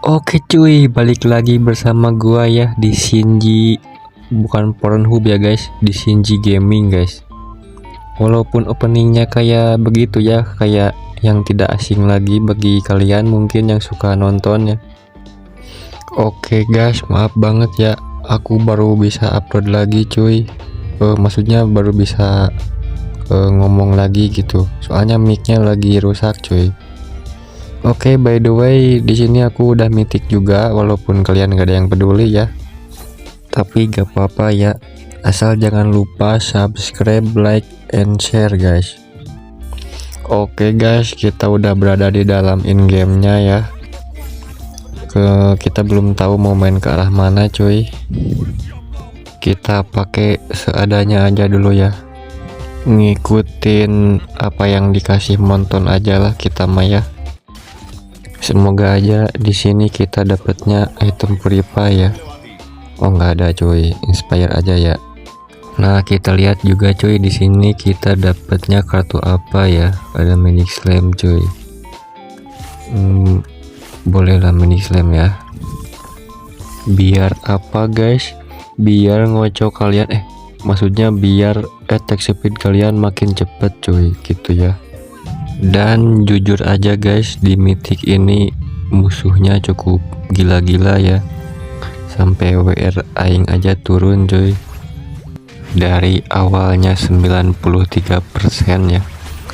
Oke cuy, balik lagi bersama gua ya di Shinji, bukan Pornhub ya guys, di Shinji Gaming guys. Walaupun openingnya kayak begitu ya, kayak yang tidak asing lagi bagi kalian mungkin yang suka nonton ya. Oke guys, maaf banget ya, aku baru bisa upload lagi cuy. Maksudnya baru bisa ngomong lagi gitu, soalnya micnya lagi rusak cuy. Oke, by the way, di sini aku udah mythic juga, walaupun kalian gak ada yang peduli ya. Tapi gak apa-apa ya, asal jangan lupa subscribe, like, and share guys. Oke guys, kita udah berada di dalam in-game-nya ya. Kita belum tahu mau main ke arah mana cuy. Kita pakai seadanya aja dulu ya. Ngikutin apa yang dikasih Monton aja lah kita mah ya. Semoga aja di sini kita dapatnya item purify ya. Oh nggak ada cuy, inspire aja ya. Nah kita lihat juga cuy, di sini kita dapatnya kartu apa ya? Ada mini slam cuy. Bolehlah mini slam ya. Biar apa guys? Biar ngocok kalian, maksudnya biar attack speed kalian makin cepet cuy, gitu ya. Dan jujur aja guys, di mythic ini musuhnya cukup gila-gila ya. Sampai WR aing aja turun cuy. Dari awalnya 93% ya,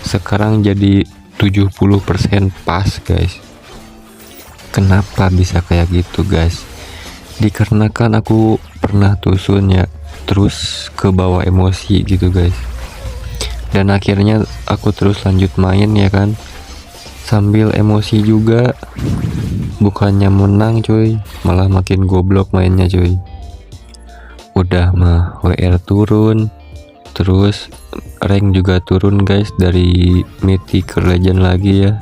sekarang jadi 70% pas guys. Kenapa bisa kayak gitu guys? Dikarenakan aku pernah tusun ya, terus ke bawah emosi gitu guys. Dan akhirnya aku terus lanjut main ya kan, sambil emosi juga. Bukannya menang cuy, malah makin goblok mainnya cuy. Udah mah WR turun, terus rank juga turun guys, dari mythic ke legend lagi ya.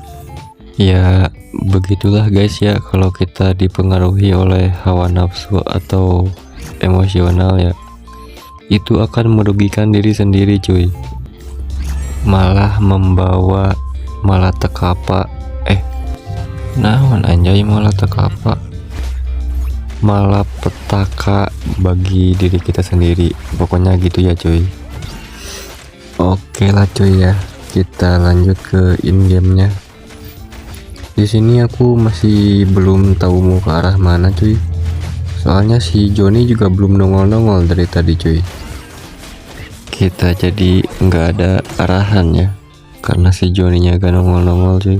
Ya begitulah guys ya, kalau kita dipengaruhi oleh hawa nafsu atau emosional ya, itu akan merugikan diri sendiri cuy. Malah membawa malapetaka, naon anjay malapetaka, malapetaka bagi diri kita sendiri, pokoknya gitu ya cuy. Oke lah cuy ya, kita lanjut ke in game-nya. Di sini aku masih belum tahu mau ke arah mana cuy, soalnya si Johnny juga belum nongol-nongol dari tadi cuy. Kita jadi nggak ada arahan ya, karena si Johnny-nya gak nongol-nongol cuy.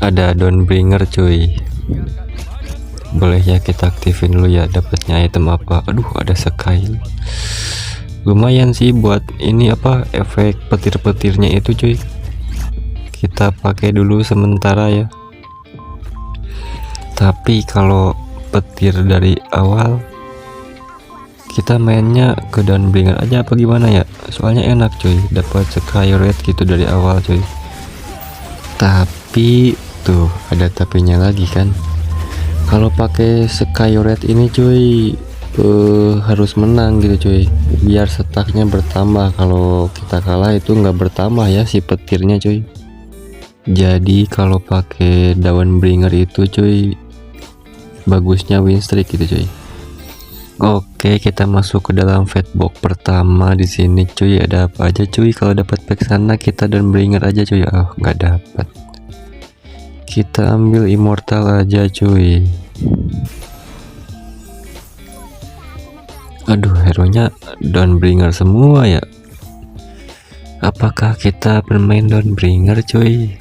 Ada Dawnbringer cuy, boleh ya kita aktifin dulu ya, dapatnya item apa. Aduh ada Sky, lumayan sih buat ini apa, efek petir-petirnya itu cuy. Kita pakai dulu sementara ya. Tapi kalau petir dari awal, kita mainnya ke Dawnbringer aja apa gimana ya, soalnya enak cuy, dapat Sky Red gitu dari awal cuy. Tapi tuh ada tapinya lagi kan, kalau pakai Sky Red ini cuy harus menang gitu cuy, biar stacknya bertambah. Kalau kita kalah itu nggak bertambah ya si petirnya cuy. Jadi kalau pakai Dawnbringer itu cuy, bagusnya win streak gitu cuy. Oke, kita masuk ke dalam fatbox pertama. Di sini cuy ada apa aja cuy? Kalau dapat pack sana kita Dawnbringer aja cuy. Oh nggak dapat, kita ambil immortal aja cuy. Aduh, hero-nya Dawnbringer semua ya. Apakah kita bermain Dawnbringer cuy?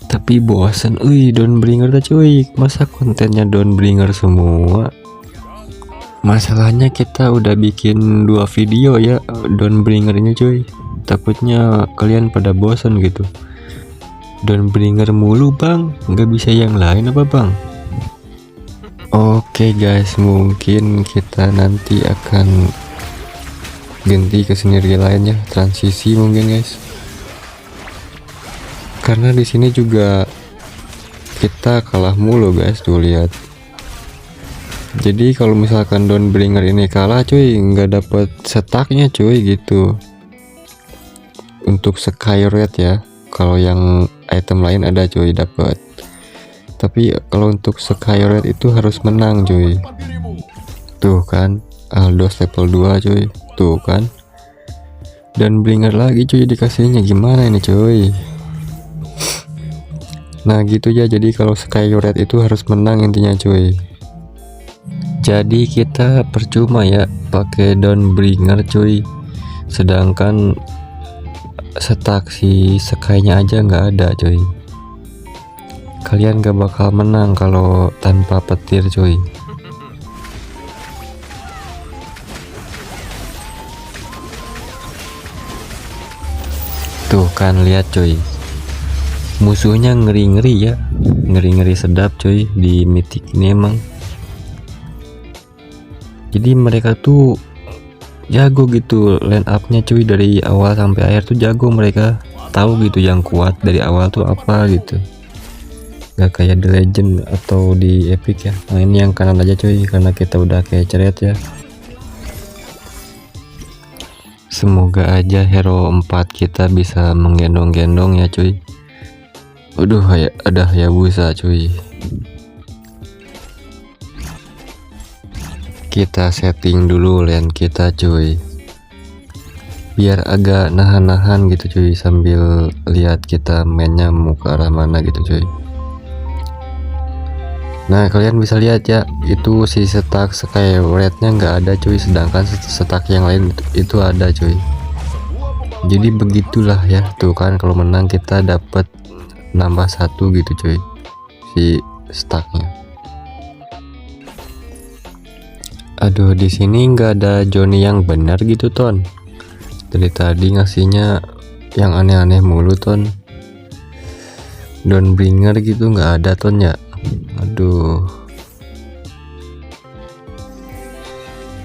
Tapi bosan Dawnbringer dah cuy, masa kontennya Dawnbringer semua. Masalahnya kita udah bikin 2 video ya Dawnbringer ini cuy, takutnya kalian pada bosan gitu. Dawnbringer mulu bang, nggak bisa yang lain apa bang? Oke guys, mungkin kita nanti akan ganti ke sinergi lainnya, transisi mungkin guys. Karena di sini juga kita kalah mulu guys, tuh lihat. Jadi kalau misalkan Dawnbringer ini kalah cuy, nggak dapet stacknya cuy gitu. Untuk Sky Red ya, kalau yang item lain ada cuy dapat. Tapi kalau untuk Skyrate itu harus menang cuy. Tuh kan, Aldos level 2 cuy. Tuh kan. Dan Bringer lagi cuy dikasihnya, gimana ini cuy. Nah gitu ya, jadi kalau Skyrate itu harus menang intinya cuy. Jadi kita percuma ya pakai Dawnbringer cuy. Sedangkan stack si Sky-nya aja nggak ada cuy. Kalian gak bakal menang kalau tanpa petir cuy. Tuh kan lihat cuy. Musuhnya ngeri-ngeri ya. Ngeri-ngeri sedap cuy di mythic ini emang. Jadi mereka tuh jago gitu line up-nya cuy, dari awal sampai akhir tuh jago mereka. Tahu gitu yang kuat dari awal tuh apa gitu. Gak kayak The Legend atau di Epic ya. Nah ini yang kanan aja cuy karena kita udah kayak ceret ya. Semoga aja hero 4 kita bisa menggendong-gendong ya cuy. Aduh ada Hayabusa cuy. Kita setting dulu lane kita cuy, biar agak nahan-nahan gitu cuy, sambil lihat kita mainnya mau ke arah mana gitu cuy. Nah kalian bisa lihat ya, itu si stack Skyrate nya nggak ada cuy, sedangkan stack yang lain itu ada cuy. Jadi begitulah ya, tuh kan kalau menang kita dapat nambah 1 gitu cuy si stacknya. Aduh di sini nggak ada Johnny yang benar gitu Ton. Dari tadi ngasihnya yang aneh-aneh mulu Ton. Dawnbringer gitu nggak ada Ton ya. Aduh.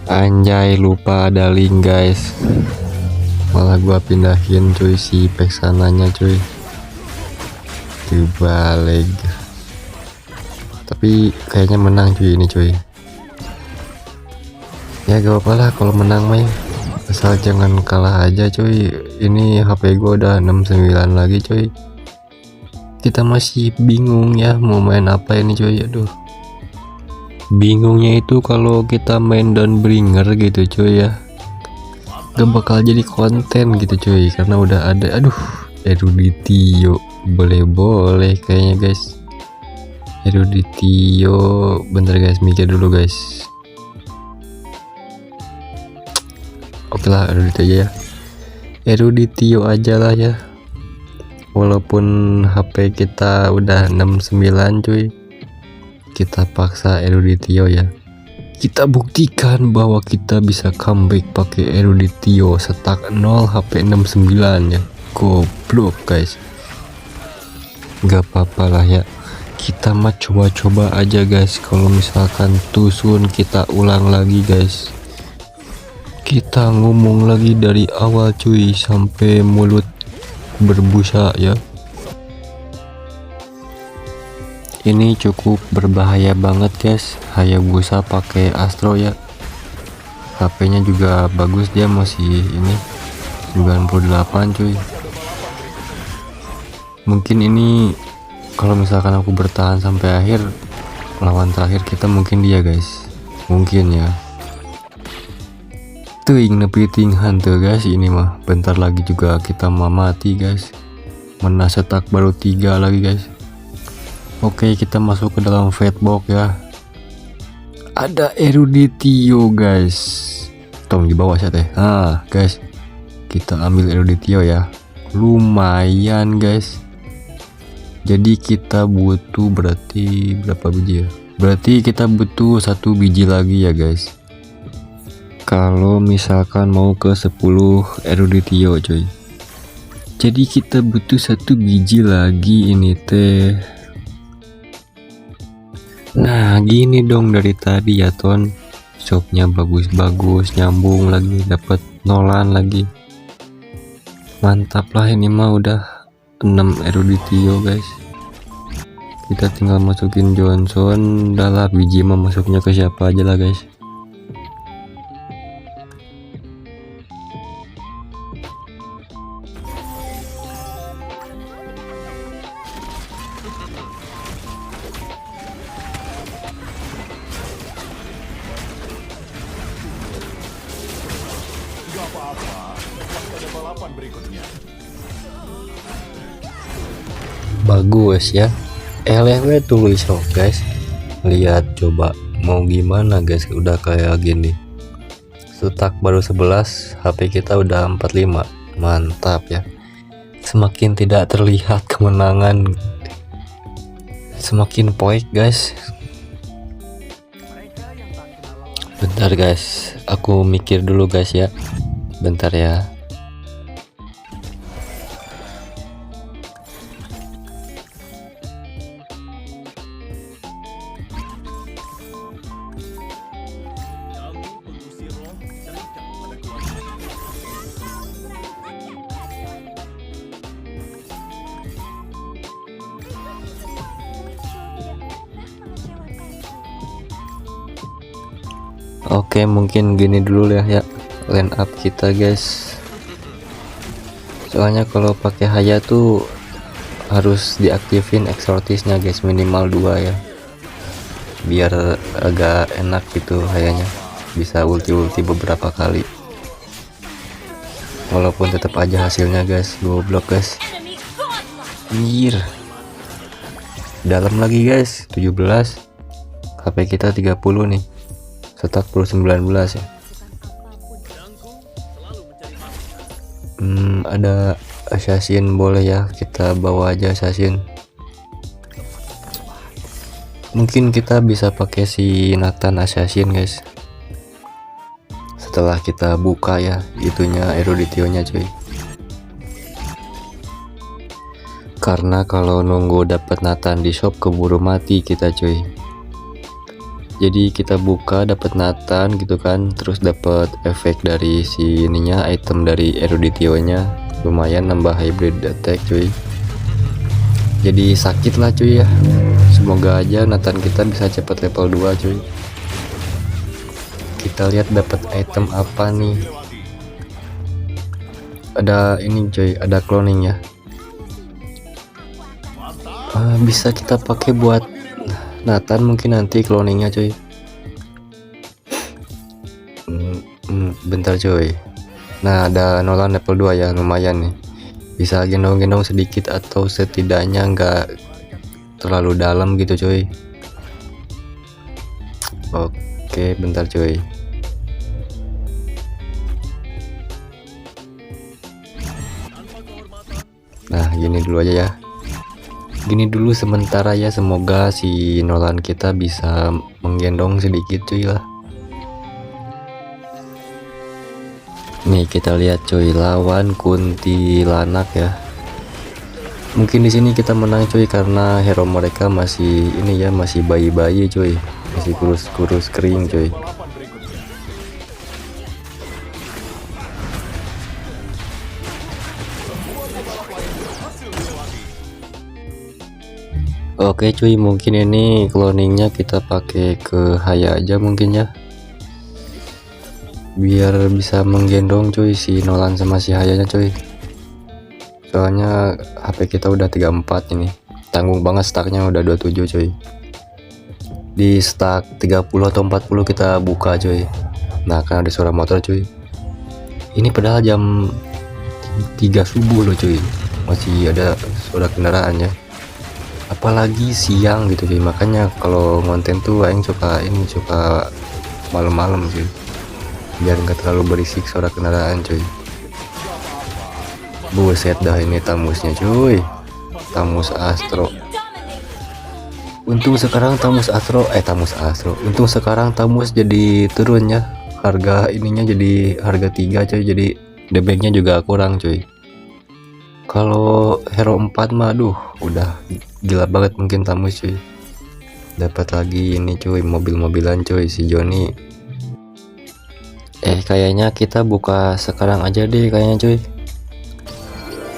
Anjay lupa ada link guys. Malah gua pindahin cuy si pack sananya cuy. Dibalik. Tapi kayaknya menang cuy ini cuy. Ya gak apa-apa lah kalau menang main, asal jangan kalah aja cuy. Ini HP gua udah 69 lagi cuy. Kita masih bingung ya mau main apa ini cuy. Aduh, bingungnya itu kalau kita main Dawnbringer gitu cuy ya, gak bakal jadi konten gitu cuy karena udah ada. Aduh, Eruditio boleh kayaknya guys. Eruditio bentar guys, mikir dulu guys. Oke lah Eruditio aja ya, Eruditio aja lah ya, walaupun HP kita udah 69 cuy, kita paksa Eruditio ya. Kita buktikan bahwa kita bisa comeback pakai Eruditio stack 0 HP 69 ya. Goblok guys, gak apa-apa lah ya, kita mah coba-coba aja guys. Kalau misalkan tusun kita ulang lagi guys, kita ngomong lagi dari awal cuy sampai mulut berbusa ya. Ini cukup berbahaya banget guys, Hayabusa pakai Astro ya. HP-nya juga bagus, dia masih ini 98 cuy. Mungkin ini kalau misalkan aku bertahan sampai akhir, lawan terakhir kita mungkin dia guys, mungkin ya. Tuing nepiting hantu guys, ini mah bentar lagi juga kita mau mati guys. Mana setak baru 3 lagi guys. Oke kita masuk ke dalam fatbox ya. Ada Eruditio guys, tolong di bawah saya teh. Nah guys, kita ambil Eruditio ya, lumayan guys. Jadi kita butuh berarti berapa biji ya, berarti kita butuh 1 biji lagi ya guys, kalau misalkan mau ke 10 Eruditio coy. Jadi kita butuh 1 biji lagi ini teh. Nah gini dong dari tadi ya Ton, shopnya bagus-bagus, nyambung lagi, dapat nolan lagi, mantap lah. Ini mah udah 6 Eruditio guys. Kita tinggal masukin Johnson, udah lah biji mah masuknya ke siapa aja lah guys. Bagus ya. LFW tulis loh guys. Lihat coba mau gimana guys, udah kayak gini. Stuck baru 11, HP kita udah 45. Mantap ya. Semakin tidak terlihat kemenangan, semakin poik guys. Bentar guys, aku mikir dulu guys ya. Bentar ya. Oke, mungkin gini dulu ya line up kita guys. Soalnya kalau pakai Haya tuh harus diaktifin eksortisnya guys, minimal 2 ya. Biar agak enak gitu Hayanya. Bisa ulti beberapa kali. Walaupun tetap aja hasilnya guys, goblok guys. Anjir. Dalam lagi guys, 17. HP kita 30 nih. Stuck plus 19 ya. Ada assassin, boleh ya kita bawa aja assassin. Mungkin kita bisa pakai si Nathan assassin guys. Setelah kita buka ya itunya, eruditionya cuy. Karena kalau nunggu dapat Nathan di shop keburu mati kita cuy. Jadi kita buka dapat Nathan gitu kan, terus dapat efek dari si ininya, item dari eruditionya, lumayan nambah hybrid attack cuy. Jadi sakit lah cuy ya. Semoga aja Nathan kita bisa cepat level 2 cuy. Kita lihat dapat item apa nih. Ada ini cuy, ada cloning ya. Bisa kita pakai buat Nathan mungkin nanti cloningnya cuy. Bentar cuy. Nah ada Nolan level 2 ya, lumayan nih. Bisa gendong-gendong sedikit atau setidaknya nggak terlalu dalam gitu cuy. Oke bentar cuy. Nah gini dulu aja ya. Gini dulu sementara ya, semoga si Nolan kita bisa menggendong sedikit cuy lah. Nih kita lihat cuy, lawan kuntilanak ya. Mungkin di sini kita menang cuy karena hero mereka masih ini ya, masih bayi-bayi cuy, masih kurus-kurus kering cuy. Oke cuy, mungkin ini cloningnya kita pakai ke Haya aja mungkin ya, biar bisa menggendong cuy si Nolan sama si Hayanya cuy. Soalnya HP kita udah 34 ini, tanggung banget stacknya udah 27 cuy. Di stack 30 atau 40 kita buka cuy. Nah kan ada suara motor cuy. Ini padahal jam 3 subuh loh cuy, masih ada suara kendaraan ya. Apalagi siang gitu cuy, makanya kalau konten tuh aing suka malam-malam cuy, biar nggak terlalu berisik suara kendaraan cuy. Buset dah ini tamusnya cuy, tamus Astro. Untung sekarang tamus Astro, untung sekarang tamus jadi turun ya, harga ininya jadi harga 3 cuy, jadi damage-nya juga kurang cuy. Kalau hero 4 mah aduh udah gila banget mungkin tamus cuy. Dapat lagi ini cuy, mobil-mobilan cuy si Joni. Kayaknya kita buka sekarang aja deh kayaknya cuy.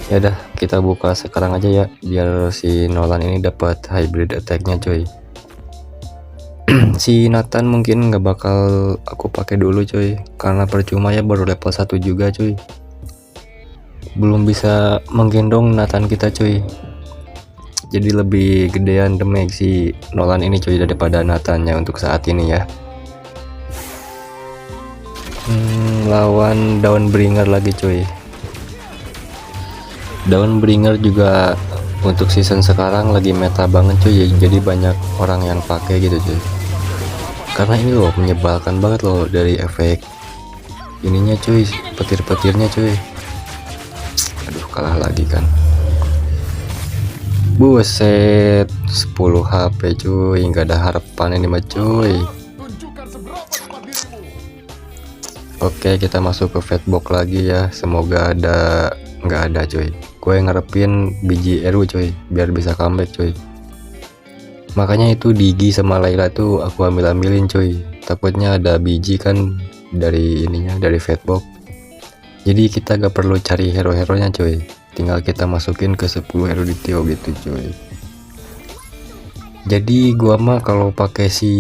Ya udah kita buka sekarang aja ya, biar si Nolan ini dapat hybrid attack-nya cuy. Si Nathan mungkin nggak bakal aku pakai dulu cuy, karena percuma ya, baru level 1 juga cuy. Belum bisa menggendong Nathan kita cuy. Jadi lebih gedean damage si Nolan ini cuy daripada Nathannya untuk saat ini ya. Lawan Dawnbringer lagi cuy. Daun bringer juga untuk season sekarang lagi meta banget cuy, jadi banyak orang yang pakai gitu cuy, karena ini loh menyebalkan banget loh dari efek ininya cuy, petir-petirnya cuy. Aduh, kalah lagi kan. Buset, 10 HP cuy, nggak ada harapan ini mah cuy. Oke, kita masuk ke fatbox lagi ya, semoga ada. Nggak ada cuy, gue ngarepin biji eru cuy biar bisa comeback cuy, makanya itu Digi sama Layla tuh aku ambilin cuy, takutnya ada biji kan dari ininya, dari fatbox. Jadi kita gak perlu cari hero-heronya cuy, tinggal kita masukin ke 10 eruditio gitu cuy. Jadi gua mah kalau pakai si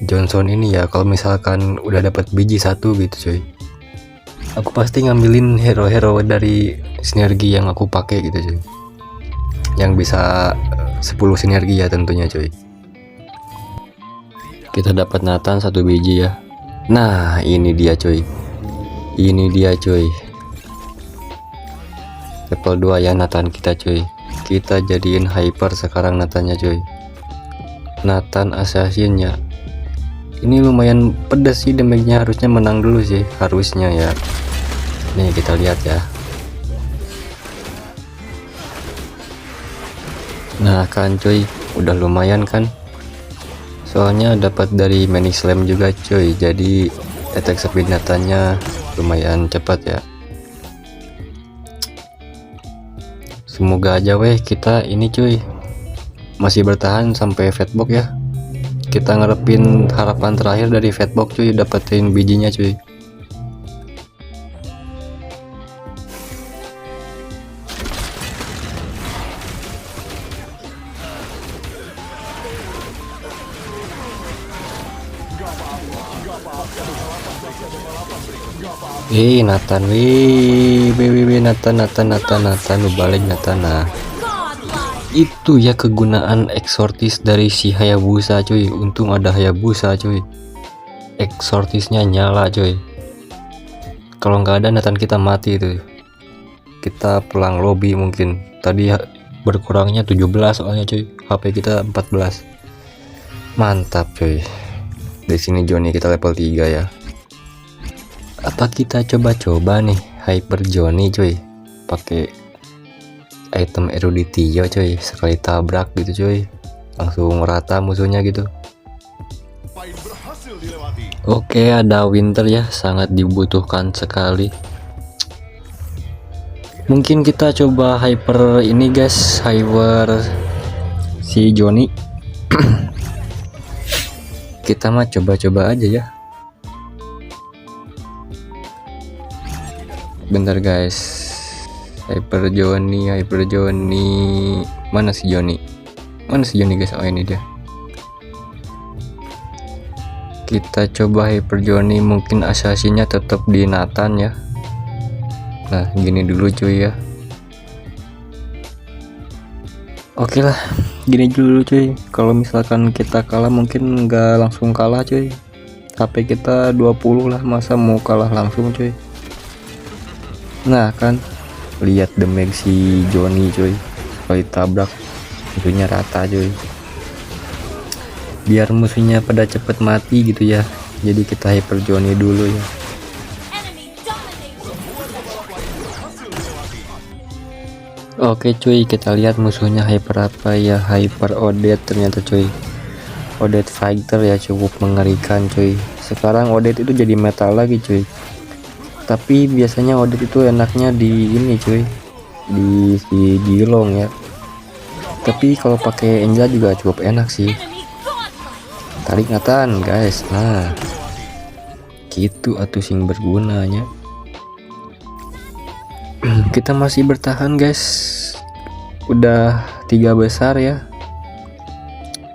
Johnson ini ya, kalau misalkan udah dapat biji satu gitu cuy, aku pasti ngambilin hero-hero dari sinergi yang aku pakai gitu cuy, yang bisa 10 sinergi ya tentunya cuy. Kita dapat Nathan satu biji ya. Nah ini dia cuy, ini dia cuy, level 2 ya Nathan kita cuy. Kita jadiin hyper sekarang Nathannya cuy, Nathan assassin ya. Ini lumayan pedas sih damage-nya, harusnya menang dulu sih, harusnya ya. Nih kita lihat ya. Nah kan cuy, udah lumayan kan, soalnya dapat dari mini slam juga cuy, jadi attack speed Nathannya lumayan cepat ya. Semoga aja weh kita ini cuy masih bertahan sampai fatbox ya. Kita ngarepin harapan terakhir dari fatbox cuy, dapetin bijinya cuy. Nathan, Nathan, lu balik Nathan. Nah itu ya kegunaan eksortis dari si Hayabusa cuy, untung ada Hayabusa cuy, eksortisnya nyala cuy, kalau nggak ada Nathan kita mati tuh. Kita pulang lobby mungkin, tadi berkurangnya 17 soalnya cuy, HP kita 14. Mantap cuy, di sini Johnny kita level 3 ya. Apa kita coba-coba nih hyper Johnny cuy, pakai item eruditio cuy, sekali tabrak gitu cuy, langsung rata musuhnya gitu. Oke, ada winter ya, sangat dibutuhkan sekali. Mungkin kita coba hyper ini guys, hyper si Johnny. Kita mah coba-coba aja ya. Bentar guys, hyper Johnny, mana si Johnny guys? Oh ini dia. Kita coba hyper Johnny, mungkin assassinnya tetap di Nathan ya. Nah gini dulu cuy ya. Oke lah, gini dulu cuy. Kalau misalkan kita kalah mungkin nggak langsung kalah cuy, HP kita 20 lah, masa mau kalah langsung cuy. Nah kan, lihat damage si Johnny cuy, sekali tabrak musuhnya rata cuy, biar musuhnya pada cepet mati gitu ya, jadi kita hyper Johnny dulu ya. Oke cuy, kita lihat musuhnya hyper apa ya, hyper Odette ternyata cuy, Odette fighter ya, cukup mengerikan cuy. Sekarang Odette itu jadi meta lagi cuy, tapi biasanya Odette itu enaknya di ini cuy, di si Gilong ya, tapi kalau pakai Angela juga cukup enak sih. Tarik Nathan guys, nah gitu atuh sing bergunanya. Kita masih bertahan guys, udah 3 besar ya,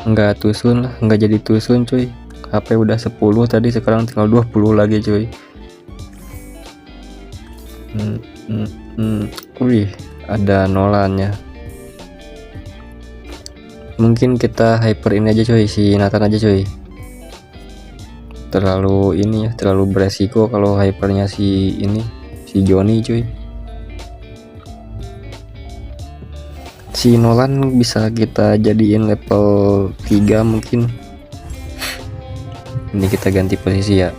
nggak tusun lah, nggak jadi tusun cuy. HP udah 10 tadi, sekarang tinggal 20 lagi cuy. Wih, ada Nolannya. Mungkin kita hyper ini aja cuy, si Nathan aja cuy. Terlalu ini ya, terlalu beresiko kalau hypernya si ini, si Johnny cuy. Si Nolan bisa kita jadiin level 3 mungkin. Ini kita ganti posisi ya.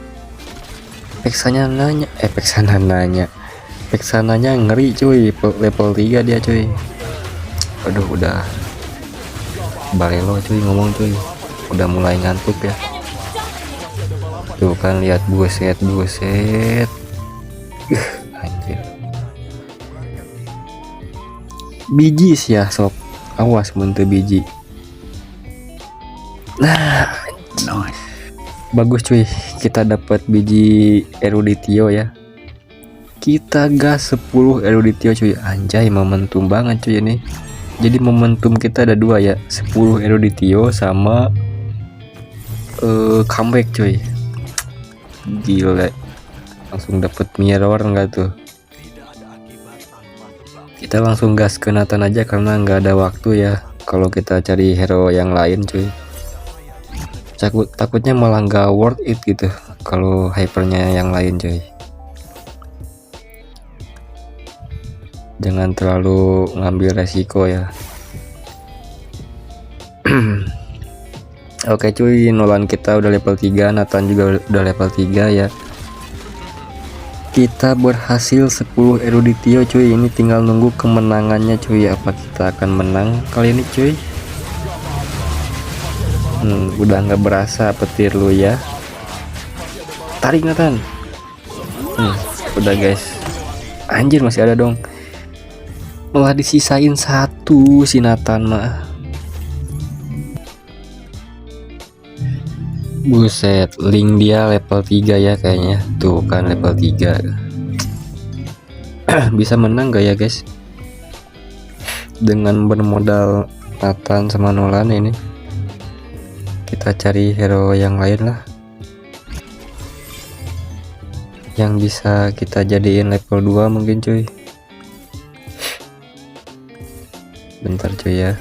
Peksananya ngeri cuy, level 3 dia cuy. Aduh udah balelo cuy ngomong cuy, udah mulai ngantuk ya. Tuh kan lihat, buset anjir. Biji sih ya sob, awas muntah biji. Nah bagus cuy, kita dapat biji eruditio ya. Kita gas 10 eruditio cuy, anjay momentum banget cuy ini. Jadi momentum kita ada 2 ya, 10 eruditio sama comeback cuy. Gila, langsung dapat mirror enggak tuh. Kita langsung gas ke Nathan aja karena nggak ada waktu ya kalau kita cari hero yang lain cuy. Takutnya malah nggak worth it gitu kalau hypernya yang lain cuy. Jangan terlalu ngambil resiko ya. Oke cuy, Nolan kita udah level 3, Nathan juga udah level 3 ya. Kita berhasil 10 eruditio cuy. Ini tinggal nunggu kemenangannya cuy. Apa kita akan menang kali ini cuy? Udah nggak berasa petir lu ya. Tarik Nathan. Udah guys. Anjir masih ada dong. Malah disisain 1 si Nathan mah. Buset, link dia level 3 ya kayaknya. Tuh kan level 3. Bisa menang gak ya guys? Dengan bermodal Nathan sama Nolan ini. Kita cari hero yang lain lah, yang bisa kita jadiin level 2 mungkin cuy. Bentar cuy ya.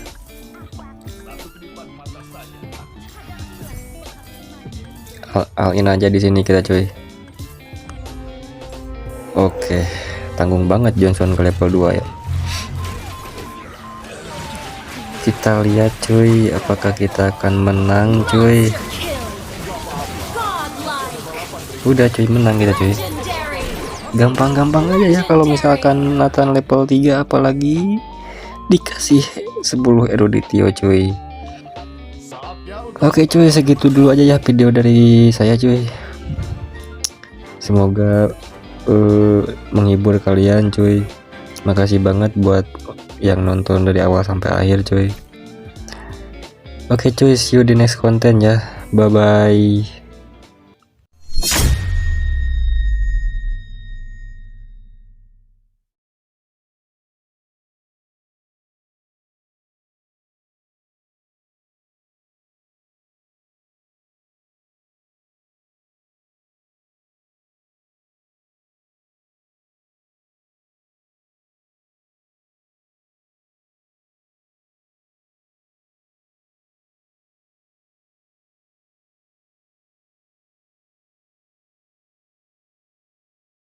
All in aja di sini kita cuy. Oke, tanggung banget Johnson ke level 2 ya. Kita lihat cuy, apakah kita akan menang cuy. Udah cuy, menang kita cuy. Gampang-gampang aja ya kalau misalkan Nathan level 3 apalagi dikasih 10 eruditio cuy. Oke cuy, segitu dulu aja ya video dari saya cuy. Semoga menghibur kalian cuy. Makasih banget buat yang nonton dari awal sampai akhir cuy. Oke cuy, see you di next konten ya. Bye bye.